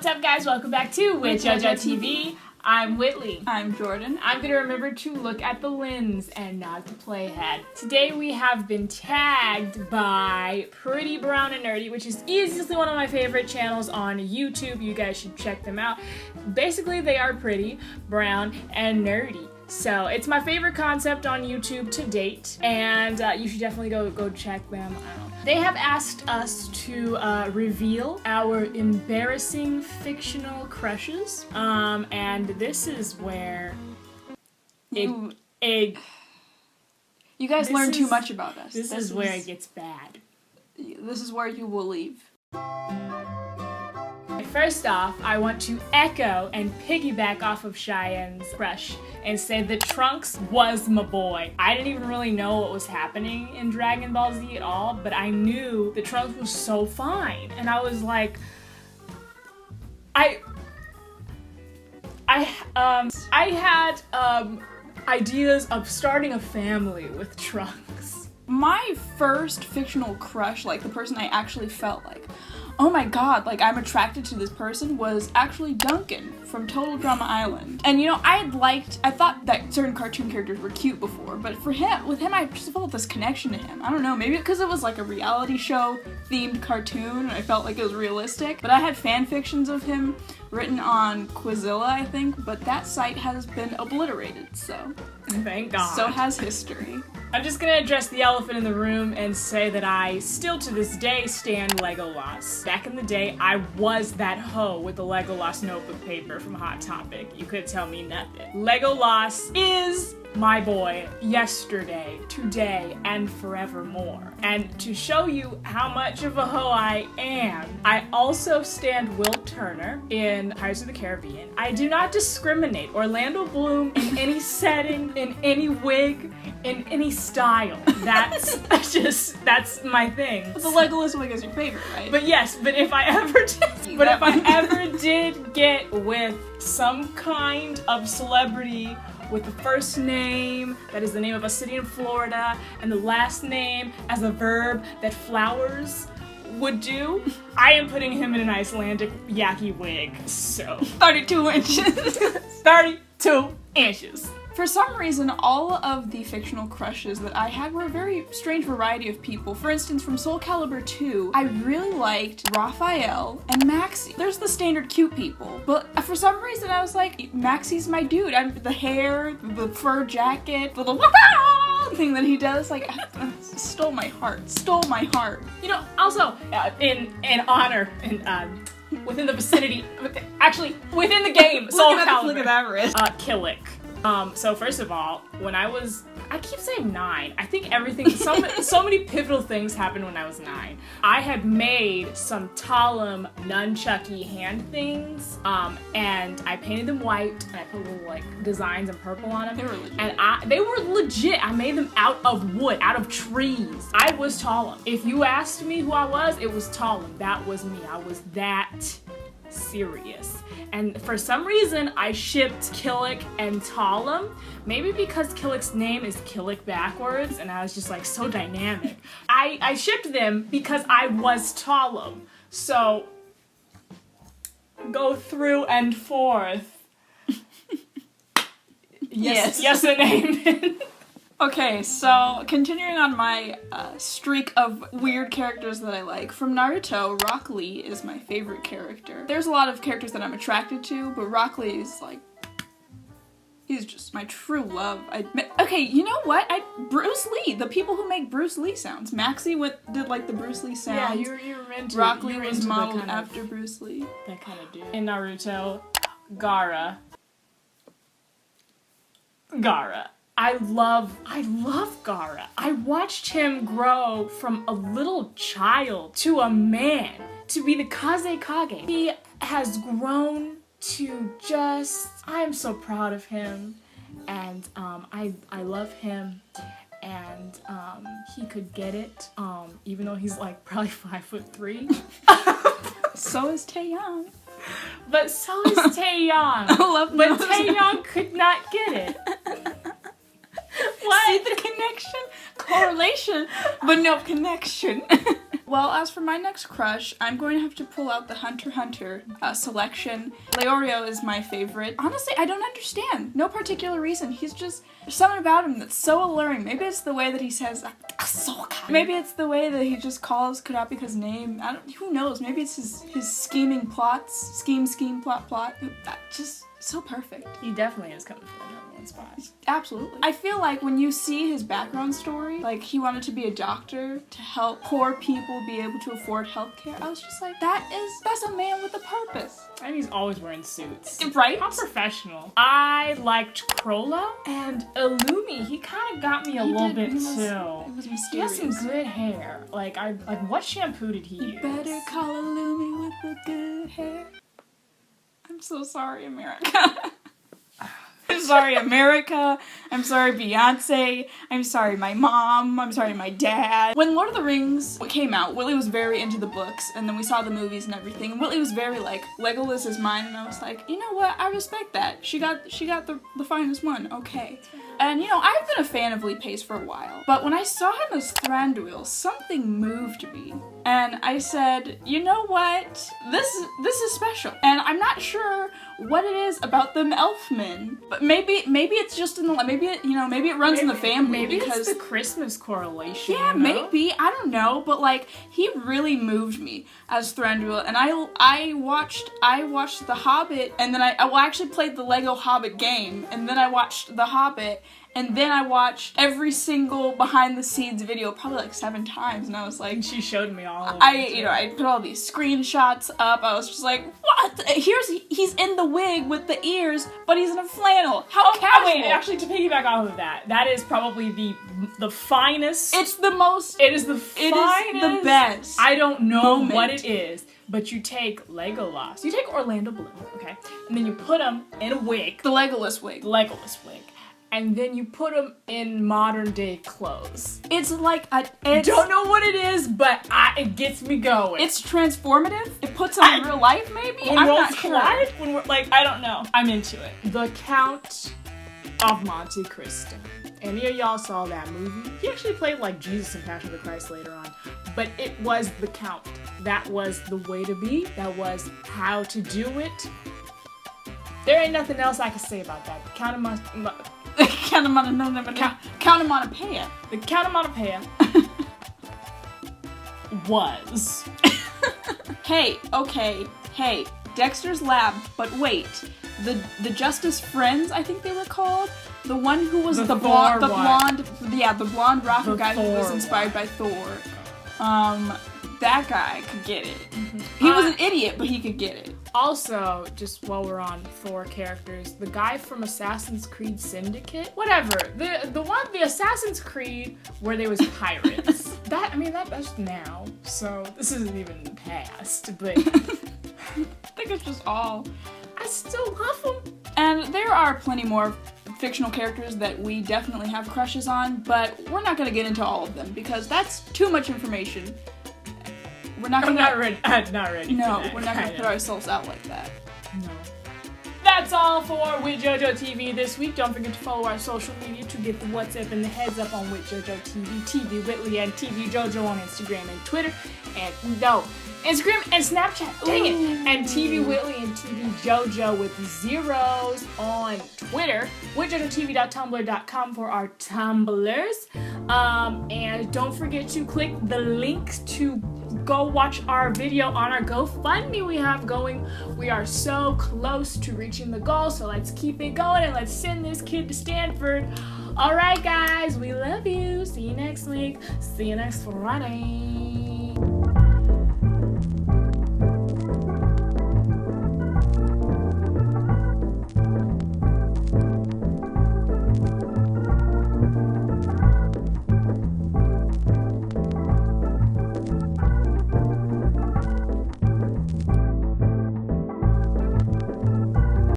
What's up, guys? Welcome back to WhitJojoTV. I'm Whitley. I'm Jordan. I'm gonna remember to look at the lens and not to play head. Today we have been tagged by Pretty Brown and Nerdy, which is easily one of my favorite channels on YouTube. You guys should check them out. Basically, they are pretty, brown, and nerdy. So it's my favorite concept on YouTube to date, and you should definitely go check them out. They have asked us to reveal our embarrassing fictional crushes, and this is where you guys learn too much about us. This is where it gets bad. This is where you will leave. First off, I want to echo and piggyback off of Cheyenne's crush and say that Trunks was my boy. I didn't even really know what was happening in Dragon Ball Z at all, but I knew that Trunks was so fine. And I was like, I had ideas of starting a family with Trunks. My first fictional crush, like the person I actually felt like, oh my god, like I'm attracted to this person, was actually Duncan from Total Drama Island. And you know, I thought that certain cartoon characters were cute before, but with him I just felt this connection to him. I don't know, maybe because it was like a reality show themed cartoon and I felt like it was realistic. But I had fan fictions of him written on Quizilla, I think, but that site has been obliterated, so. Thank God. So has history. I'm just gonna address the elephant in the room and say that I still to this day stand Legolas. Back in the day, I was that hoe with the Legolas notebook paper from Hot Topic. You could tell me nothing. Legolas is my boy yesterday, today, and forevermore. And to show you how much of a hoe I am, I also stand Will Turner in Pirates of the Caribbean. I do not discriminate. Orlando Bloom in any setting, in any wig, in any style. That's my thing. But the Legolas wig is your favorite, right? But yes, if I ever did get with some kind of celebrity with the first name that is the name of a city in Florida and the last name as a verb that flowers would do, I am putting him in an Icelandic yaki wig. So 32 inches. 32 inches. For some reason, all of the fictional crushes that I had were a very strange variety of people. For instance, from Soul Calibur 2, I really liked Raphael and Maxie. There's the standard cute people, but for some reason I was like, Maxie's my dude. The hair, the fur jacket, the little thing that he does, like, stole my heart. You know, also, in honor, within the vicinity, actually, within the game, Soul Calibur. Look at that wrist. Killick. So first of all, when I keep saying 9, I think everything, so many pivotal things happened when I was 9. I had made some Talim nunchucky hand things, and I painted them white, and I put little, like, designs and purple on them. They were legit. And they were legit. I made them out of wood, out of trees. I was Talim. If you asked me who I was, it was Talim. That was me. I was that serious. And for some reason, I shipped Killick and Talim. Maybe because Killick's name is Killick backwards, and I was just like so dynamic. I shipped them because I was Talim. So, go through and forth. Yes and amen. Okay, so continuing on my streak of weird characters that I like, from Naruto, Rock Lee is my favorite character. There's a lot of characters that I'm attracted to, but Rock Lee is like, he's just my true love. Okay, you know what? Bruce Lee, the people who make Bruce Lee sounds. Maxie did like the Bruce Lee sounds. Yeah, you were into Rock Lee was modeled after Bruce Lee. That kind of dude. In Naruto, Gaara. I love Gaara. I watched him grow from a little child to a man, to be the Kazekage. He has grown to I'm so proud of him, and I love him, and he could get it, even though he's like probably 5'3". So is Taeyong. But so is Taeyong. I love But Taeyong could not get it. What? See the connection? Correlation, but no connection. Well, as for my next crush, I'm going to have to pull out the Hunter x Hunter selection. Leorio is my favorite. Honestly, I don't understand. No particular reason. He's just, there's something about him that's so alluring. Maybe it's the way that he says, Ahsoka. Maybe it's the way that he just calls Kurapika's name. Who knows? Maybe it's his scheming plots. Scheme, plot. Just so perfect. He definitely is coming for the number one spot. Absolutely. I feel like when you see his background story, like he wanted to be a doctor to help poor people be able to afford healthcare, I was just like, that's a man with a purpose. And he's always wearing suits. Right? How professional. I liked Crollo and Illumi. He kind of got me a little bit too. It was mysterious. He has some good hair. Like what shampoo did he use? Better call Illumi with the good hair. I'm so sorry, America. I'm sorry, America. I'm sorry, Beyonce. I'm sorry, my mom. I'm sorry, my dad. When Lord of the Rings came out, Willie was very into the books, and then we saw the movies and everything, and Willie was very like, Legolas is mine, and I was like, you know what? I respect that. She got the finest one. Okay. And you know, I've been a fan of Lee Pace for a while, but when I saw him as Thranduil, something moved me. And I said, you know what? This is special. And I'm not sure what it is about them Elfmen, but maybe it's just in the maybe it runs in the family. Maybe because it's the Christmas correlation. Yeah, you know? maybe, I don't know, but like he really moved me as Thranduil, and I watched The Hobbit, and then I actually played the Lego Hobbit game, and then I watched The Hobbit. And then I watched every single behind the scenes video probably like 7 times, and I was like, she showed me all of I put all these screenshots up. I was just like, what? He's in the wig with the ears, but he's in a flannel. How casual. Wait, actually, to piggyback off of that is probably the finest. It's the most. It is the finest. It is the best. I don't know moment. what it is, but you take Legolas, you take Orlando Bloom, okay, and then you put him in a wig. The Legolas wig. And then you put them in modern day clothes. It's like don't know what it is, but it gets me going. It's transformative. It puts them in real life, maybe. I'm not sure. When we're like, I don't know. I'm into it. The Count of Monte Cristo. Any of y'all saw that movie? He actually played like Jesus in Passion of the Christ later on, but it was the Count. That was the way to be. That was how to do it. There ain't nothing else I can say about that. The Count of Count-onomatopoeia. The Count-onomatopoeia was. Hey, Dexter's Lab, but wait. The Justice Friends, I think they were called. The one who was the blonde Raku guy who was inspired by Thor. That guy could get it. He was an idiot, but he could get it. Also, just while we're on Thor characters, the guy from Assassin's Creed Syndicate, whatever, the Assassin's Creed where there was pirates. That's now, so this isn't even the past, but I think it's just all. I still love them. And there are plenty more fictional characters that we definitely have crushes on, but we're not going to get into all of them because that's too much information. I'm not ready. No, we're not going to put ourselves out like that. No. That's all for WhitJojoTV this week. Don't forget to follow our social media to get the what's up and the heads up on WhitJojoTV, Tvwhitley, and Tvjojo on Instagram and Twitter. Instagram and Snapchat. Dang it! And Tvwhitley and Tvjojo with zeros on Twitter. WhitJojoTV.tumblr.com for our Tumblrs. And don't forget to click the links to go watch our video on our GoFundMe we have going. We are so close to reaching the goal, so let's keep it going and let's send this kid to Stanford. Alright guys, we love you. See you next week. See you next Friday.